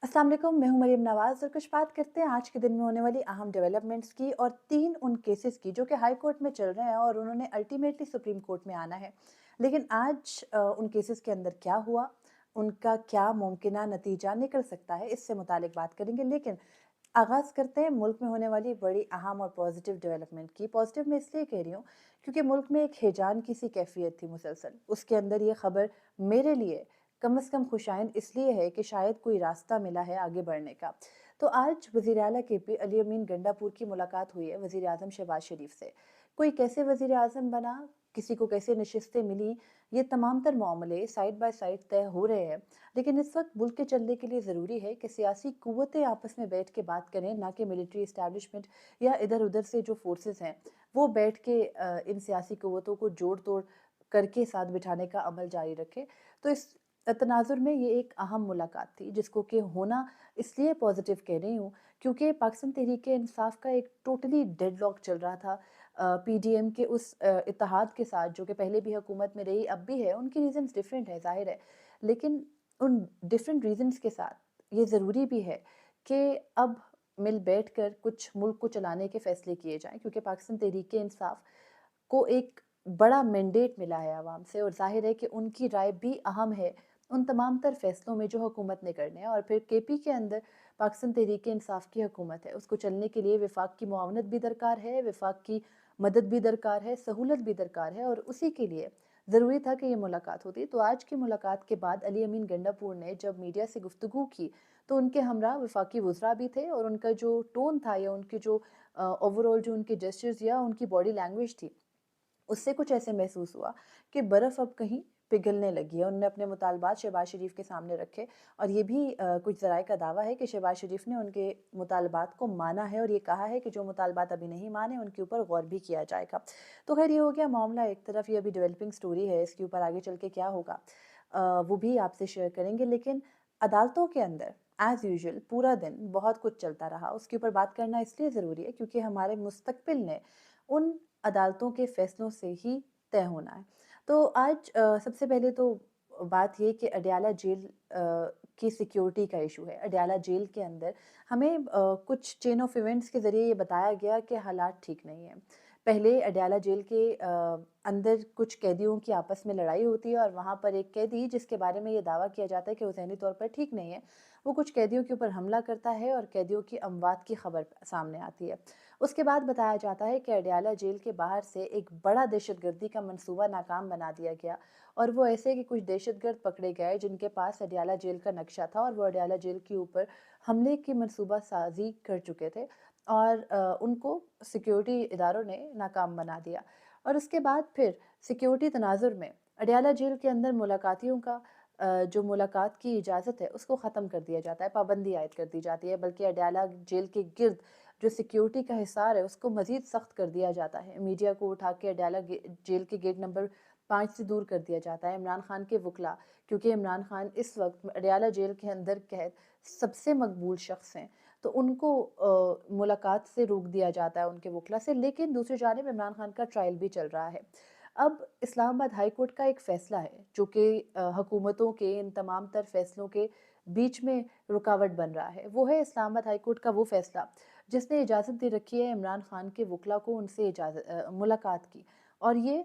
अस्सलाम वालेकुम, मैं हूं मरियम नवाज और कुछ बात करते हैं आज के दिन में होने वाली अहम डेवलपमेंट्स की और 3 उन केसेस की जो कि हाई कोर्ट में चल रहे हैं और उन्होंने अल्टीमेटली सुप्रीम कोर्ट में आना है। लेकिन आज उन केसेस के अंदर क्या हुआ, उनका क्या मुमकिना नतीजा निकल सकता है, इससे मुतालिक बात करेंगे। लेकिन आगाज़ करते हैं मुल्क में होने वाली बड़ी अहम और पॉजिटिव डेवलपमेंट की। पॉजिटिव मैं इसलिए कह रही हूँ क्योंकि मुल्क में एक हिजान की सी कैफियत थी मुसलसल। उसके अंदर ये खबर मेरे लिए कम से कम खुशाइंद इसलिए है कि शायद कोई रास्ता मिला है आगे बढ़ने का। तो आज वज़ीर आला केपी अली अमीन गंडापुर की मुलाकात हुई है वज़ीर आज़म शहबाज शरीफ से। कोई कैसे वज़ीर आज़म बना, किसी को कैसे नशिस्तें मिली, ये तमाम तर मामले साइड बाय साइड तय हो रहे हैं। लेकिन इस वक्त मुल्क के चलने के लिए ज़रूरी है कि सियासी कुव्वतें आपस में बैठ के बात करें, ना कि मिलिट्री इस्टेब्लिशमेंट या इधर उधर से जो फोर्सेस हैं वो बैठ के इन सियासी कुव्वतों को जोड़ तोड़ करके साथ बिठाने का अमल जारी रखे। तो इस तनाजुर में ये एक अहम मुलाकात थी जिसको कि होना इसलिए पॉजिटिव कह रही हूँ क्योंकि पाकिस्तान तहरीक इंसाफ का एक टोटली डेडलॉक चल रहा था पीडीएम के उस इत्तेहाद के साथ जो कि पहले भी हुकूमत में रही अब भी है। उनकी रीजंस डिफरेंट है ज़ाहिर है, लेकिन उन डिफरेंट रीजंस के साथ ये ज़रूरी भी है कि अब मिल बैठ कर कुछ मुल्क को चलाने के फैसले किए जाएं क्योंकि पाकिस्तान तहरीक इंसाफ को एक बड़ा मैंडेट मिला है आवाम से और जाहिर है कि उनकी राय भी अहम है उन तमाम तर फैसलों में जो हुकूमत ने करने हैं। और फिर केपी के अंदर पाकिस्तान तहरीक इंसाफ की हुकूमत है, उसको चलने के लिए वफाक की मुआवनत भी दरकार है, वफाक की मदद भी दरकार है, सहूलत भी दरकार है और उसी के लिए ज़रूरी था कि ये मुलाकात होती। तो आज की मुलाकात के बाद अली अमीन गंडापुर ने जब मीडिया से गुफ्तगू की तो उनके हमरा वफाकी वज़रा भी थे और उनका जो टोन था या उनकी जो ओवरऑल जो उनके जेस्चर्स या उनकी बॉडी लैंग्वेज थी उससे कुछ ऐसे महसूस हुआ कि बर्फ़ अब कहीं पिघलने लगी है। उन्होंने अपने मुतालबात शहबाज शरीफ के सामने रखे और ये भी कुछ ज़राए का दावा है कि शहबाज शरीफ ने उनके मुतालबात को माना है और ये कहा है कि जो मुतालबात अभी नहीं माने उनके ऊपर गौर भी किया जाएगा। तो खैर ये हो गया मामला एक तरफ, ये अभी डेवलपिंग स्टोरी है, इसके ऊपर आगे चल के क्या होगा वो भी आपसे शेयर करेंगे। लेकिन अदालतों के अंदर एज़ यूजुअल पूरा दिन बहुत कुछ चलता रहा, उसके ऊपर बात करना इसलिए ज़रूरी है क्योंकि हमारे मुस्तकबिल ने उन अदालतों के फैसलों से ही तय होना है। तो आज सबसे पहले तो बात ये कि अडयाला जेल की सिक्योरिटी का इशू है। अडयाला जेल के अंदर हमें कुछ चेन ऑफ इवेंट्स के ज़रिए ये बताया गया कि हालात ठीक नहीं हैं। पहले अडयाला जेल के अंदर कुछ कैदियों की आपस में लड़ाई होती है और वहाँ पर एक कैदी जिसके बारे में ये दावा किया जाता है कि वो ज़हनी तौर पर ठीक नहीं है, वो कुछ कैदियों के ऊपर हमला करता है और कैदियों की अमवात की खबर सामने आती है। उसके बाद बताया जाता है कि अडयाला जेल के बाहर से एक बड़ा दहशतगर्दी का मंसूबा नाकाम बना दिया गया और वो ऐसे कि कुछ दहशतगर्द पकड़े गए जिनके पास अडयाला जेल का नक्शा था और वो अडयाला जेल के ऊपर हमले की मंसूबा साजी कर चुके थे और उनको सिक्योरिटी इदारों ने नाकाम बना दिया। और उसके बाद फिर सिक्योरिटी तनाजुर में अडयाला जेल के अंदर मुलाकातियों का जो मुलाकात की इजाज़त है उसको ख़त्म कर दिया जाता है, पाबंदी आयद कर दी जाती है, बल्कि अडयाला जेल के गिर्द जो सिक्योरिटी का हिसार है उसको मज़ीद सख्त कर दिया जाता है। मीडिया को उठा के अडयाला जेल के गेट नंबर 5 से दूर कर दिया जाता है। इमरान खान के वकला, क्योंकि इमरान खान इस वक्त अडयाला जेल के अंदर कैद सबसे मकबूल शख्स हैं, तो उनको मुलाकात से रोक दिया जाता है उनके वकला से। लेकिन दूसरी जानिब इमरान खान का ट्रायल भी चल रहा है। अब इस्लामाबाद हाई कोर्ट का एक फ़ैसला है जो कि हुकूमतों के इन तमाम तर फैसलों के बीच में रुकावट बन रहा है। वो है इस्लामाबाद हाई कोर्ट का वो फ़ैसला जिसने इजाज़त दे रखी है इमरान खान के वकला को उनसे मुलाकात की। और ये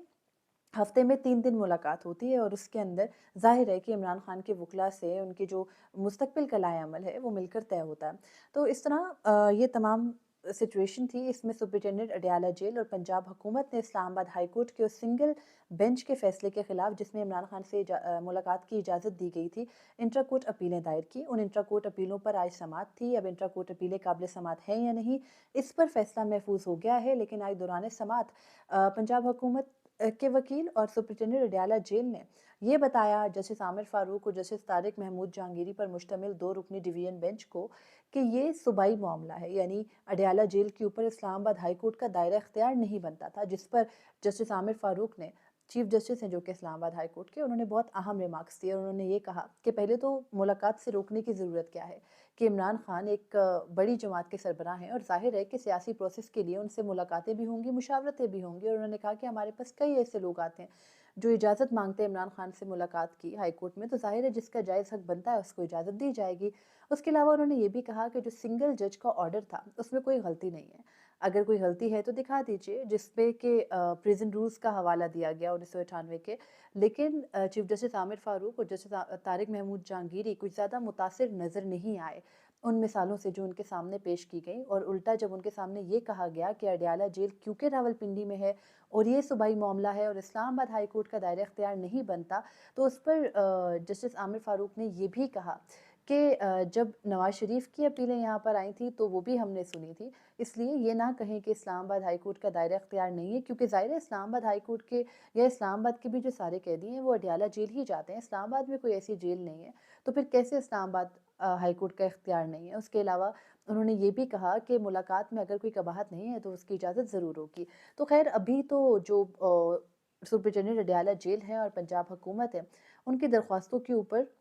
हफ्ते में 3 दिन मुलाकात होती है और उसके अंदर ज़ाहिर है कि इमरान खान के वकला से उनकी जो मुस्तकबिल का लाएअमल है वो मिलकर तय होता है। तो इस तरह ये तमाम सिचुएशन थी। इसमें सुपरिटेंडेंट अडयाला जेल और पंजाब हुकूमत ने इस्लामाबाद हाई कोर्ट के उस सिंगल बेंच के फैसले के खिलाफ जिसमें इमरान खान से मुलाकात की इजाज़त दी गई थी, इंट्रा कोर्ट अपीलें दायर की। उन इंट्रा कोर्ट अपीलों पर आज समाअत थी। अब इंट्रा कोर्ट अपीलें काबिल समाअत हैं या नहीं, इस पर फैसला महफूज हो गया है। लेकिन आज दौरान समाअत पंजाब हुकूमत के वकील और सुपरिटेंडेंट अडयाला जेल ने ये बताया जस्टिस आमिर फारूक और जस्टिस तारिक महमूद जहांगीरी पर मुश्तमिल 2 रुकनी डिवीजन बेंच को कि ये सूबाई मामला है, यानी अडयाला जेल के ऊपर इस्लामाबाद हाई कोर्ट का दायरा इख्तियार नहीं बनता था, जिस पर जस्टिस आमिर फारूक ने, चीफ जस्टिस हैं जो कि इस्लामाबाद हाई कोर्ट के, उन्होंने बहुत अहम रिमार्क्स दिए और उन्होंने ये कहा कि पहले तो मुलाकात से रोकने की ज़रूरत क्या है कि इमरान खान एक बड़ी जमात के सरबराह हैं और जाहिर है कि सियासी प्रोसेस के लिए उनसे मुलाकातें भी होंगी, मुशावरतें भी होंगी। और उन्होंने कहा कि हमारे पास कई ऐसे लोग आते हैं जो इजाज़त मांगते हैं इमरान खान से मुलाकात की हाई कोर्ट में, तो ज़ाहिर है जिसका जायज़ हक बनता है उसको इजाज़त दी जाएगी। उसके अलावा उन्होंने ये भी कहा कि जो सिंगल जज का ऑर्डर था उसमें कोई गलती नहीं है, अगर कोई गलती है तो दिखा दीजिए, जिसपे कि प्रिजन रूल्स का हवाला दिया गया 1998 के। लेकिन चीफ जस्टिस आमिर फारूक और जस्टिस तारिक महमूद जहांगीरी कुछ ज़्यादा मुतासिर नज़र नहीं आए उन मिसालों से जो उनके सामने पेश की गई, और उल्टा जब उनके सामने ये कहा गया कि अडयाला जेल क्योंकि रावलपिंडी में है और ये सूबाई मामला है और इस्लामाबाद हाई कोर्ट का दायरा इख्तियार नहीं बनता, तो उस पर जस्टिस आमिर फारूक ने ये भी कहा कि जब नवाज शरीफ की अपीलें यहाँ पर आई थी तो वो भी हमने सुनी थी, इसलिए ये ना कहें कि इस्लामाबाद हाई कोर्ट का दायरा इख्तियार नहीं है, क्योंकि ज़ाहिर है इस्लामाबाद हाई कोर्ट के या इस्लामाबाद के भी जो सारे कैदी हैं वो अडयाला जेल ही जाते हैं, इस्लामाबाद में कोई ऐसी जेल नहीं है, तो फिर कैसे इस्लामाबाद हाई कोर्ट का इख्तियार नहीं है। उसके अलावा उन्होंने ये भी कहा कि मुलाकात में अगर कोई कबाहत नहीं है तो उसकी इजाज़त ज़रूर होगी। तो खैर अभी तो जो सुप्रिटेंडेंट अडयाला जेल है और पंजाब हुकूमत है, उनकी दरख्वास्तों के ऊपर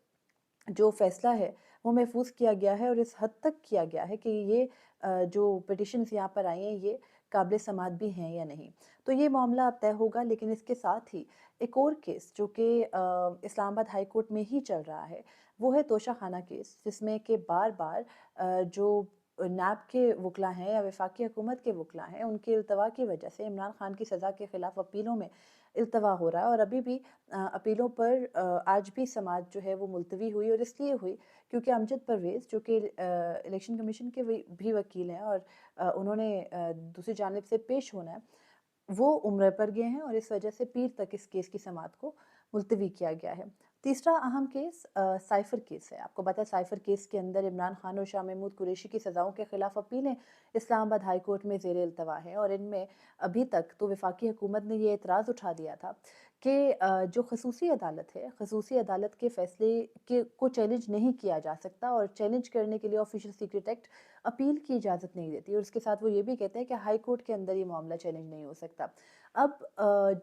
जो फ़ैसला है वो महफूज किया गया है और इस हद तक किया गया है कि ये जो पिटिशन्स यहाँ पर आई हैं ये काबिल समाअत भी हैं या नहीं। तो ये मामला अब तय होगा, लेकिन इसके साथ ही एक और केस जो कि इस्लामाबाद हाई कोर्ट में ही चल रहा है, वो है तोशा खाना केस, जिसमें कि बार-बार जो नैब के वकला हैं या वफाकी हुकूमत के वकला हैं, उनके इल्तवा की वजह से इमरान खान की सज़ा के ख़िलाफ़ अपीलों में इल्तवा हो रहा है, और अभी भी अपीलों पर आज भी समाअत जो है वो मुलतवी हुई, और इसलिए हुई क्योंकि अमजद परवेज़ जो कि इलेक्शन कमीशन के भी वकील हैं और उन्होंने दूसरी जानिब से पेश होना है, वो उम्र पर गए हैं और इस वजह से पीर तक इस केस की समाअत को मुलतवी किया गया है। तीसरा अहम केस साइफ़र केस है। आपको पता है साइफ़र केस के अंदर इमरान खान और शाह महमूद कुरैशी की सज़ाओं के ख़िलाफ़ अपीलें इस्लामाबाद हाई कोर्ट में ज़ेर इल्तवा हैं, और इनमें अभी तक तो वफाकी हुकूमत ने ये एतराज़ उठा दिया था कि जो खसूसी अदालत है, खसूसी अदालत के फ़ैसले के को चैलेंज नहीं किया जा सकता, और चैलेंज करने के लिए ऑफिशियल सीक्रेट एक्ट अपील की इजाज़त नहीं देती, और उसके साथ वो ये भी कहते हैं कि हाई कोर्ट के अंदर ये मामला चैलेंज नहीं हो सकता। अब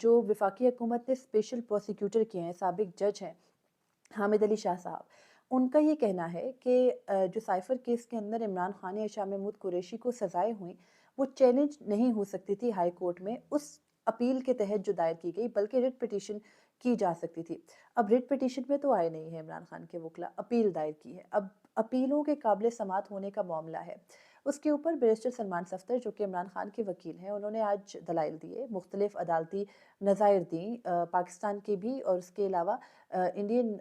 जो वफाकी हुकूमत ने स्पेशल प्रोसिक्यूटर किए हैं, साबिक जज हैं हामिद अली शाह साहब, उनका ये कहना है कि जो साइफ़र केस के अंदर इमरान खान या शाह महमूद कुरैशी को सज़ाएँ हुईं, वो चैलेंज नहीं हो सकती थी हाई कोर्ट में उस अपील के तहत जो दायर की गई, बल्कि रिट पिटीशन की जा सकती थी। अब रिट पिटीशन में तो आए नहीं है इमरान खान के वकला, अपील दायर की है। अब अपीलों के काबिल समाअत होने का मामला है। उसके ऊपर बैरिस्टर सलमान सफ्दर जो कि इमरान खान के वकील हैं, उन्होंने आज दलाइल दिए, मुख्तलिफ अदालती नज़ाइर दी, पाकिस्तान के भी और उसके अलावा इंडियन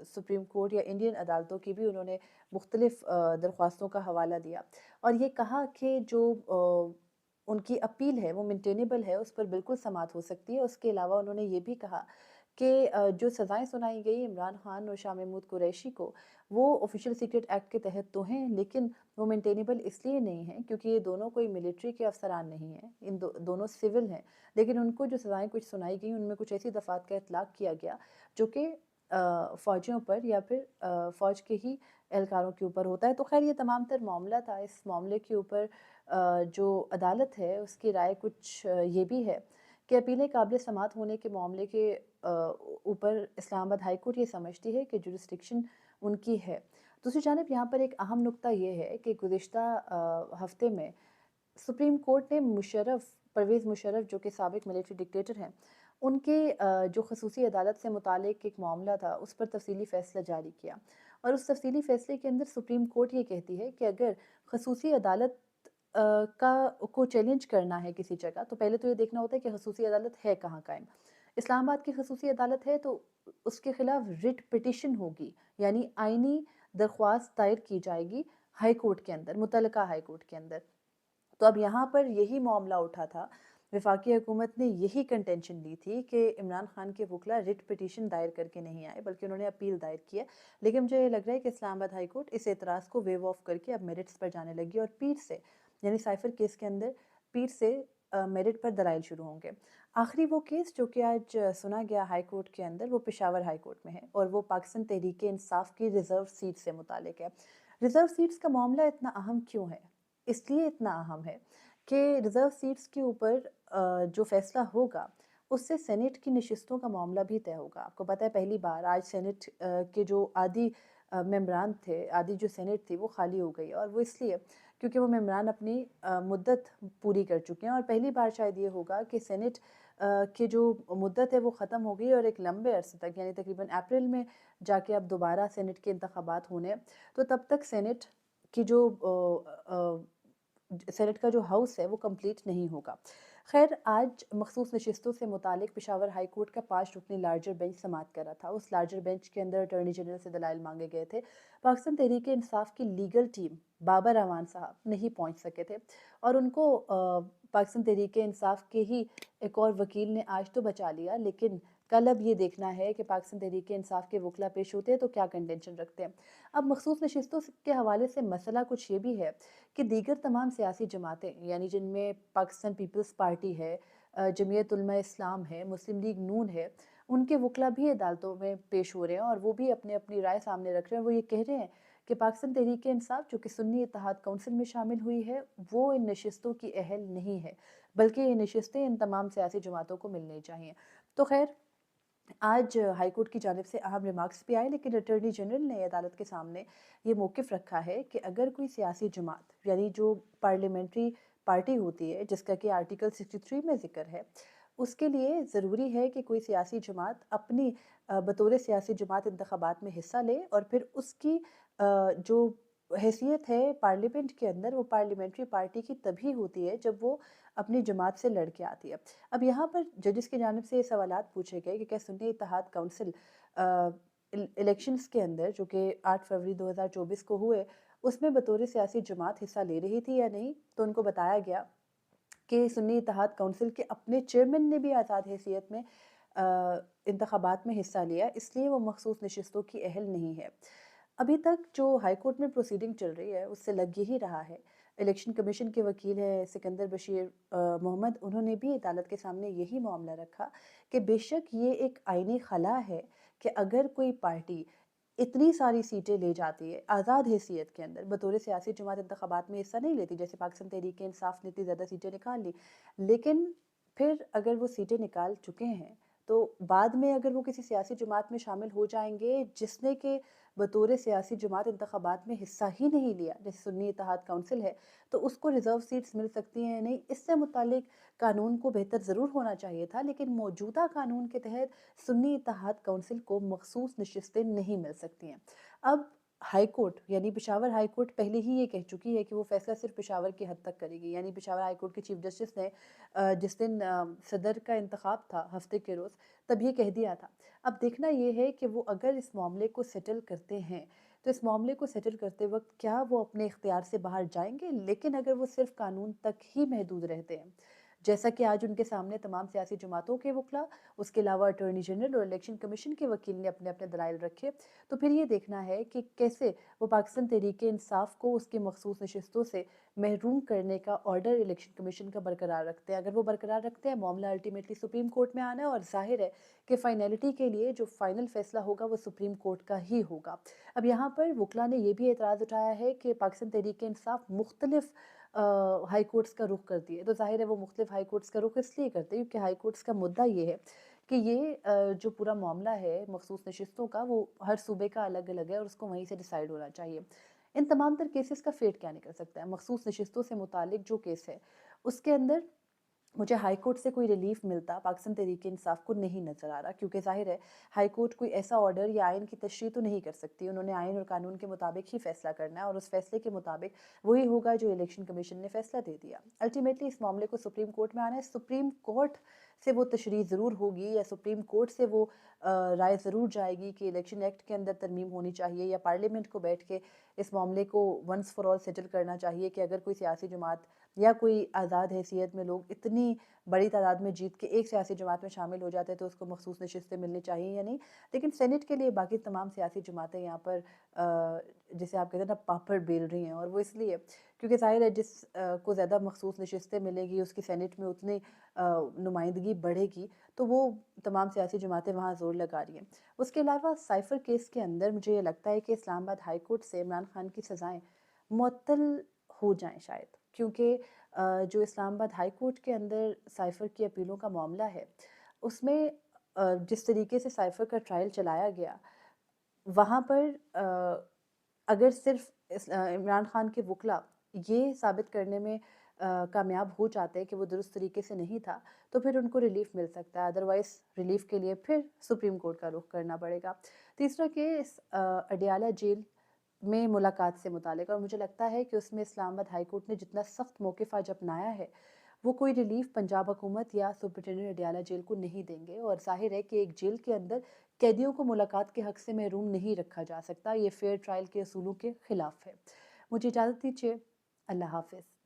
सुप्रीम कोर्ट या इंडियन अदालतों की भी उन्होंने मुख्तलिफ दरख्वास्तों का हवाला दिया, और ये कहा कि जो उनकी अपील है वो मेंटेनेबल है, उस पर बिल्कुल समाअत हो सकती है। उसके अलावा उन्होंने ये भी कहा कि जो सज़ाएँ सुनाई गई इमरान खान और शाह महमूद कुरैशी को, वो ऑफिशियल सीक्रेट एक्ट के तहत तो हैं, लेकिन वो मेंटेनेबल इसलिए नहीं हैं क्योंकि ये दोनों कोई मिलिट्री के अफसरान नहीं हैं, इन दोनों सिविल हैं। लेकिन उनको जो सज़ाएँ कुछ सुनाई गई उनमें कुछ ऐसी दफ़ात का इतलाक़ किया गया जो कि फ़ौजियों पर या फिर फ़ौज के ही एहलकारों के ऊपर होता है। तो ख़ैर ये तमाम तर मामला था। इस मामले के ऊपर जो अदालत है उसकी राय कुछ ये भी है कि अपीलें काबिल समाअत होने के मामले के ऊपर इस्लामाबाद हाई कोर्ट ये समझती है कि जुरिस्डिक्शन उनकी है। दूसरी जानिब यहाँ पर एक अहम नुक्ता ये है कि गुज़िश्ता हफ़्ते में सुप्रीम कोर्ट ने परवेज़ मुशर्रफ जो कि साबिक मिलिट्री डिक्टेटर हैं, उनके जो खसूसी अदालत से मुतालिक एक मामला था उस पर तफ़सीली फ़ैसला जारी किया, और उस तफ़सीली फ़ैसले के अंदर सुप्रीम कोर्ट ये कहती है कि अगर खसूसी अदालत को चैलेंज करना है किसी जगह, तो पहले तो ये देखना होता है कि खसूसी अदालत है कहाँ कायम। इस्लामाबाद की खसूसी अदालत है तो उसके खिलाफ रिट पिटिशन होगी, यानी आइनी दरख्वास्त दायर की जाएगी हाई कोर्ट के अंदर, मुतल्लका हाई कोर्ट के अंदर। तो अब यहाँ पर यही मामला उठा था, वफाकी हुकूमत ने यही कंटेंशन ली थी कि इमरान खान के वकला रिट पिटीशन दायर करके नहीं आए, बल्कि उन्होंने अपील दायर की है। लेकिन मुझे ये लग रहा है कि इस्लामाबाद हाई कोर्ट इस एतराज़ को वेव ऑफ करके अब मेरिट्स पर जाने लगी, और पीर से यानी साइफ़र केस के अंदर पीर से मेरिट पर दलाइल शुरू होंगे। आखिरी वो केस जो कि आज सुना गया हाई कोर्ट के अंदर, वो पेशावर हाई कोर्ट में है, और वो पाकिस्तान तहरीक इंसाफ की रिज़र्व सीट से मुतालिक है। रिज़र्व सीट्स का मामला इतना अहम क्यों है? इसलिए इतना अहम है कि रिज़र्व सीट्स के ऊपर जो फ़ैसला होगा उससे सेनेट की नशिस्तों का मामला भी तय होगा। आपको पता है पहली बार आज सेनेट के जो आधी मेंबरान थे, आधी जो सेनेट थी वो खाली हो गई, और वो इसलिए क्योंकि वो मेंबरान अपनी मुद्दत पूरी कर चुके हैं, और पहली बार शायद ये होगा कि सेनेट کی جو مدت ہے وہ ختم ہو گئی اور ایک لمبے عرصے تک یعنی تقریباً اپریل میں جا کے اب دوبارہ سینٹ کے انتخابات ہونے ہیں، تو تب تک سینٹ کی جو سینٹ کا جو ہاؤس ہے وہ کمپلیٹ نہیں ہوگا۔ خیر، آج مخصوص نشستوں سے متعلق پشاور ہائی کورٹ کا 5 رکنی لارجر بینچ سماعت کر رہا تھا۔ اس لارجر بینچ کے اندر اٹارنی جنرل سے دلائل مانگے گئے تھے۔ پاکستان تحریک انصاف کی لیگل ٹیم بابر اعوان صاحب نہیں پہنچ سکے تھے اور ان کو پاکستان تحریک انصاف کے ہی ایک اور وکیل نے آج تو بچا لیا، لیکن کل اب یہ دیکھنا ہے کہ پاکستان تحریک انصاف کے وکلا پیش ہوتے ہیں تو کیا کنٹینشن رکھتے ہیں۔ اب مخصوص نشستوں کے حوالے سے مسئلہ کچھ یہ بھی ہے کہ دیگر تمام سیاسی جماعتیں یعنی جن میں پاکستان پیپلز پارٹی ہے، جمعیت علماء اسلام ہے، مسلم لیگ نون ہے، ان کے وکلا بھی عدالتوں میں پیش ہو رہے ہیں اور وہ بھی اپنی اپنی رائے سامنے رکھ رہے ہیں۔ وہ یہ کہہ رہے ہیں کہ پاکستان تحریک انصاف جو کہ سنی اتحاد کونسل میں شامل ہوئی ہے وہ ان نشستوں کی اہل نہیں ہے، بلکہ یہ نشستیں ان تمام سیاسی جماعتوں کو ملنی چاہیے۔ تو خیر، آج ہائی کورٹ کی جانب سے اہم ریمارکس بھی آئے، لیکن اٹارنی جنرل نے عدالت کے سامنے یہ موقف رکھا ہے کہ اگر کوئی سیاسی جماعت یعنی جو پارلیمنٹری پارٹی ہوتی ہے جس کا کہ آرٹیکل 63 میں ذکر ہے، اس کے لیے ضروری ہے کہ کوئی سیاسی جماعت اپنی بطور سیاسی جماعت انتخابات میں حصہ لے اور پھر اس کی جو حیثیت ہے پارلیمنٹ کے اندر وہ پارلیمنٹری پارٹی کی تبھی ہوتی ہے جب وہ اپنی جماعت سے لڑ کے آتی ہے۔ اب یہاں پر ججز کی جانب سے یہ سوالات پوچھے گئے کہ کیا سنی اتحاد کونسل الیکشنز کے اندر جو کہ 8 فروری 2024 کو ہوئے اس میں بطور سیاسی جماعت حصہ لے رہی تھی یا نہیں، تو ان کو بتایا گیا کہ سنی اتحاد کونسل کے اپنے چیئرمین نے بھی آزاد حیثیت میں انتخابات میں حصہ لیا، اس لیے وہ مخصوص نشستوں کی اہل نہیں ہے۔ ابھی تک جو ہائی کورٹ میں پروسیڈنگ چل رہی ہے اس سے لگ یہی رہا ہے، الیکشن کمیشن کے وکیل ہیں سکندر بشیر محمد، انہوں نے بھی عدالت کے سامنے یہی معاملہ رکھا کہ بے شک یہ ایک آئینی خلا ہے کہ اگر کوئی پارٹی اتنی ساری سیٹیں لے جاتی ہے آزاد حیثیت کے اندر، بطور سیاسی جماعت انتخابات میں حصہ نہیں لیتی، جیسے پاکستان تحریک انصاف نے اتنی زیادہ سیٹیں نکال لی، لیکن پھر اگر وہ سیٹیں نکال چکے ہیں تو بعد میں اگر وہ کسی سیاسی جماعت میں شامل ہو جائیں گے جس نے کہ بطور سیاسی جماعت انتخابات میں حصہ ہی نہیں لیا، جیسے سنی اتحاد کونسل ہے، تو اس کو ریزرو سیٹس مل سکتی ہیں نہیں، اس سے متعلق قانون کو بہتر ضرور ہونا چاہیے تھا، لیکن موجودہ قانون کے تحت سنی اتحاد کونسل کو مخصوص نشستیں نہیں مل سکتی ہیں۔ اب ہائی کورٹ یعنی پشاور ہائی کورٹ پہلے ہی یہ کہہ چکی ہے کہ وہ فیصلہ صرف پشاور کی حد تک کرے گی، یعنی پشاور ہائی کورٹ کے چیف جسٹس نے جس دن صدر کا انتخاب تھا ہفتے کے روز، تب یہ کہہ دیا تھا۔ اب دیکھنا یہ ہے کہ وہ اگر اس معاملے کو سیٹل کرتے ہیں تو اس معاملے کو سیٹل کرتے وقت کیا وہ اپنے اختیار سے باہر جائیں گے، لیکن اگر وہ صرف قانون تک ہی محدود رہتے ہیں جیسا کہ آج ان کے سامنے تمام سیاسی جماعتوں کے وکلا، اس کے علاوہ اٹارنی جنرل اور الیکشن کمیشن کے وکیل نے اپنے اپنے دلائل رکھے، تو پھر یہ دیکھنا ہے کہ کیسے وہ پاکستان تحریک انصاف کو اس کی مخصوص نشستوں سے محروم کرنے کا آرڈر الیکشن کمیشن کا برقرار رکھتے ہیں۔ اگر وہ برقرار رکھتے ہیں معاملہ الٹیمیٹلی سپریم کورٹ میں آنا ہے اور ظاہر ہے کہ فائنلٹی کے لیے جو فائنل فیصلہ ہوگا وہ سپریم کورٹ کا ہی ہوگا۔ اب یہاں پر وکلا نے یہ بھی اعتراض اٹھایا ہے کہ پاکستان تحریک انصاف مختلف ہائی کورٹس کا رخ کرتی ہے، تو ظاہر ہے وہ مختلف ہائی کورٹس کا رخ اس لیے کرتے ہیں کیونکہ ہائی کورٹس کا مدعا یہ ہے کہ یہ جو پورا معاملہ ہے مخصوص نشستوں کا وہ ہر صوبے کا الگ الگ ہے اور اس کو وہیں سے ڈیسائیڈ ہونا چاہیے۔ ان تمام تر کیسز کا فیٹ کیا نکل سکتا ہے؟ مخصوص نشستوں سے متعلق جو کیس ہے اس کے اندر مجھے ہائی کورٹ سے کوئی ریلیف ملتا پاکستان تحریک انصاف کو نہیں نظر آ رہا، کیونکہ ظاہر ہے ہائی کورٹ کوئی ایسا آرڈر یا آئین کی تشریح تو نہیں کر سکتی، انہوں نے آئین اور قانون کے مطابق ہی فیصلہ کرنا ہے اور اس فیصلے کے مطابق وہی ہوگا جو الیکشن کمیشن نے فیصلہ دے دیا۔ الٹیمیٹلی اس معاملے کو سپریم کورٹ میں آنا ہے، سپریم کورٹ سے وہ تشریح ضرور ہوگی یا سپریم کورٹ سے وہ رائے ضرور جائے گی کہ الیکشن ایکٹ کے اندر ترمیم ہونی چاہیے یا پارلیمنٹ کو بیٹھ کے اس معاملے کو ونس فار آل سیٹل کرنا چاہیے کہ اگر کوئی سیاسی جماعت یا کوئی آزاد حیثیت میں لوگ اتنی بڑی تعداد میں جیت کے ایک سیاسی جماعت میں شامل ہو جاتے ہیں تو اس کو مخصوص نشستیں ملنی چاہیے یا نہیں۔ لیکن سینٹ کے لیے باقی تمام سیاسی جماعتیں یہاں پر جسے آپ کہتے ہیں نا پاپڑ بیل رہی ہیں، اور وہ اس لیے کیونکہ ظاہر ہے جس کو زیادہ مخصوص نشستیں ملے گی اس کی سینٹ میں اتنی نمائندگی بڑھے گی، تو وہ تمام سیاسی جماعتیں وہاں زور لگا رہی ہیں۔ اس کے علاوہ سائفر کیس کے اندر مجھے یہ لگتا ہے کہ اسلام آباد ہائی کورٹ سے عمران خان کی سزائیں معطل ہو جائیں شاید، کیونکہ جو اسلام آباد ہائی کورٹ کے اندر سائفر کی اپیلوں کا معاملہ ہے اس میں جس طریقے سے سائفر کا ٹرائل چلایا گیا وہاں پر اگر صرف عمران خان کے وکلا یہ ثابت کرنے میں कामयाब हो जाते हैं कि वो दुरुस्त तरीके से नहीं था, तो फिर उनको रिलीफ़ मिल सकता है। अदरवाइज़ रिलीफ़ के लिए फिर सुप्रीम कोर्ट का रुख करना पड़ेगा। तीसरा केस अडयाला जेल में मुलाकात से मुतालिक, और मुझे लगता है कि उसमें इस्लामाबाद हाई कोर्ट ने जितना सख्त मौक़िफ़ आज अपनाया है, वो कोई रिलीफ़ पंजाब हुकूमत या सुपरिटेंडेंट अडयाला जेल को नहीं देंगे। और ज़ाहिर है कि एक जेल के अंदर कैदियों को मुलाकात के हक़ से महरूम नहीं रखा जा सकता। ये फ़ेयर ट्रायल के असूलों के ख़िलाफ़ है। मुझे इजाज़त दीजिए। अल्लाह हाफ़िज़।